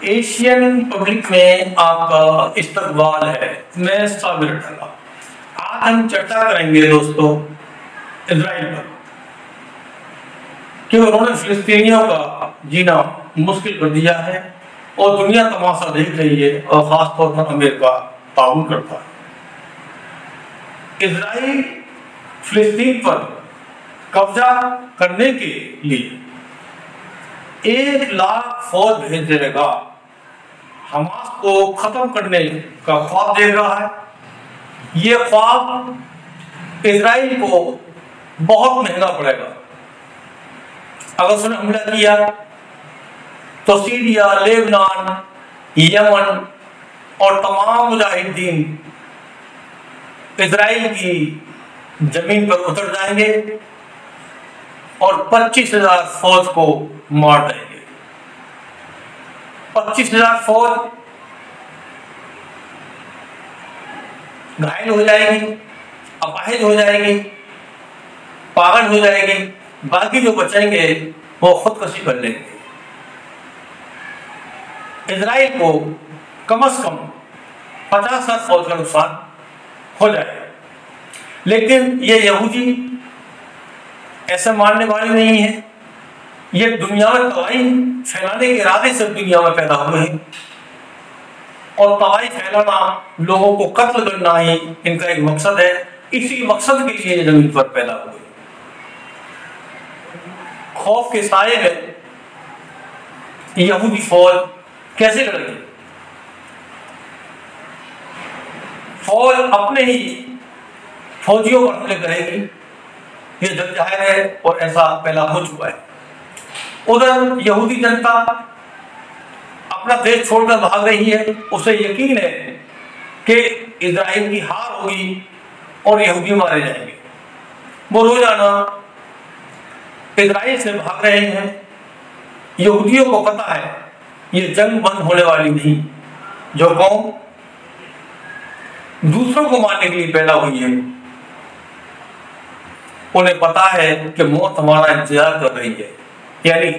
Asian public में आपका इस्तकबाल है। मैं साबिर अटला। आज हम चर्चा करेंगे दोस्तों इजराइल पर कि उन्होंने फिलिस्तीनियों का जीना मुश्किल कर दिया है और दुनिया तमाशा देख रही है और खासतौर पर अमेरिका ताउन करता है। इजराइल फिलिस्तीन पर कब्जा करने के लिए 1 लाख फौज भेज देगा, हमास को खत्म करने का ख्वाब देख रहा है। ये ख्वाब इजराइल को बहुत महंगा पड़ेगा। अगर उसने हमला किया तो सीरिया, लेबनान, यमन और तमाम मुजाहिदीन इजराइल की जमीन पर उतर जाएंगे और 25,000 फौज को मार देंगे। 25,000 फौज घायल हो जाएगी, अपाहिज हो जाएगी, पागल हो जाएगी। बाकी जो बचेंगे वो खुदकुशी कर लेंगे। इजराइल को कम से कम 50,000 फौज का नुकसान हो जाएगा। लेकिन ये यहूदी ऐसा मानने वाले नहीं है। ये दुनिया में तबाही फैलाने के इरादे से दुनिया में पैदा हुए हैं और तबाही फैलाना, लोगों को कत्ल करना ही इनका एक मकसद है। इसी मकसद के लिए जमीन पर पैदा हुए। खौफ के साए में यहूदी फौज कैसे लड़ेगी? फौज अपने ही फौजियों पर हमले करेगी, ये जग जाहिर है और ऐसा पहला हो चुका है। उधर यहूदी जनता अपना देश छोड़कर भाग रही है। उसे यकीन है कि इजराइल की हार होगी और यहूदी मारे जाएंगे। वो रोजाना इजराइल से भाग रहे हैं। यहूदियों को पता है ये जंग बंद होने वाली नहीं। जो कौम दूसरों को मारने के लिए पैदा हुई है, उन्हें पता है कि मौत हमारा इंतजार कर रही है। यानी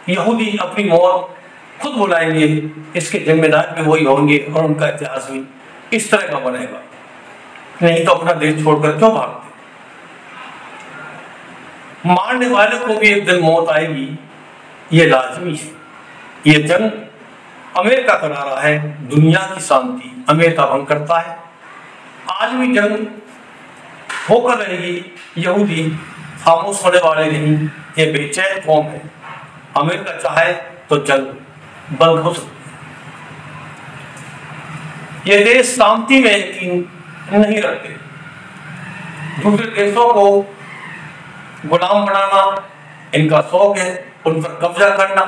यहूदी अपनी मौत खुद बुलाएंगे, इसके जिम्मेदार भी वही होंगे और उनका इतिहास भी इस तरह का बनेगा। नहीं तो अपना देश छोड़कर क्यों भागते? मारने वाले को भी एक दिन मौत आएगी, ये लाजमी है। ये जंग अमेरिका करा रहा है, दुनिया की शांति अमेरिका भंग करता है। आज भी जंग होकर रहेगी। यहूदी खामोश होने वाले नहीं। ये बेचैन कौम है। अमेरिका चाहे तो जंग बंद हो सकती है। ये देश शांति में यकीन नहीं रखते। दूसरे देशों को गुलाम बनाना इनका शौक है, उन पर कब्जा करना।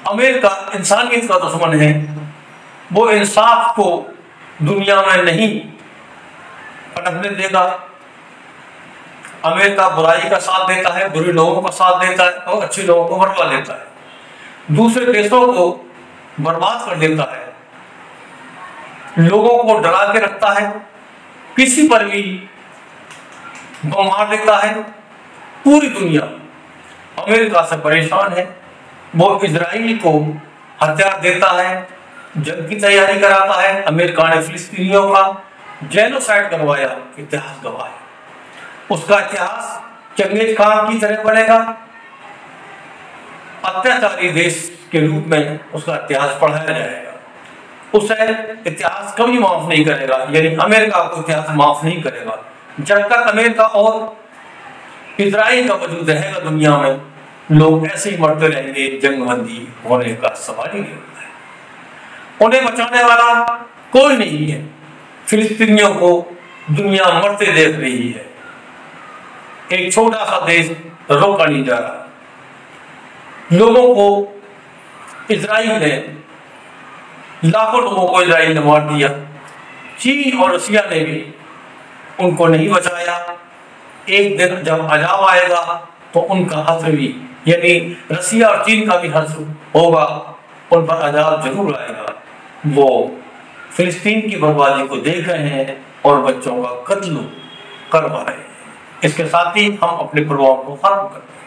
अमेरिका इंसानियत का दुश्मन है। वो इंसाफ को दुनिया में नहीं पनपने देगा। अमेरिका बुराई का साथ देता है, बुरे लोगों का साथ देता है और अच्छे लोगों को मरवा देता है। दूसरे देशों को बर्बाद कर देता है, लोगों को डरा के रखता है, किसी पर भी बम मार देता है। पूरी दुनिया अमेरिका से परेशान है। वो इजराइल को हथियार देता है, जंग की तैयारी कराता है। अमेरिका ने फिलिस्तीनियों का जेनोसाइड करवाया, इतिहास गवाह है। उसका इतिहास चंगेज खान की तरह बनेगा। अत्याचारी देश के रूप में उसका इतिहास पढ़ाया जाएगा। उसे इतिहास कभी माफ नहीं करेगा, यानी अमेरिका को इतिहास माफ नहीं करेगा। जब तक अमेरिका और इजराइल का वजूद रहेगा दुनिया में, लोग ऐसे ही मरते रहेंगे। जंगबंदी होने का सवाल ही नहीं होता है। उन्हें बचाने वाला कोई नहीं है। फिलिस्तीनियों को दुनिया मरते देख रही है। एक छोटा सा देश रोका नहीं जा रहा। लोगों को इजराइल ने, लाखों लोगों को इजराइल ने मार दिया। चीन और रसिया ने भी उनको नहीं बचाया। एक दिन जब अजाब आएगा तो उनका हश्र भी, यानी रसिया और चीन का भी हश्र होगा। उन पर अजाब जरूर आएगा। वो फिलिस्तीन की बर्बादी को देख रहे हैं और बच्चों का कत्ल करवा रहे हैं। इसके साथ ही हम अपने प्रभाव को खत्म करते हैं।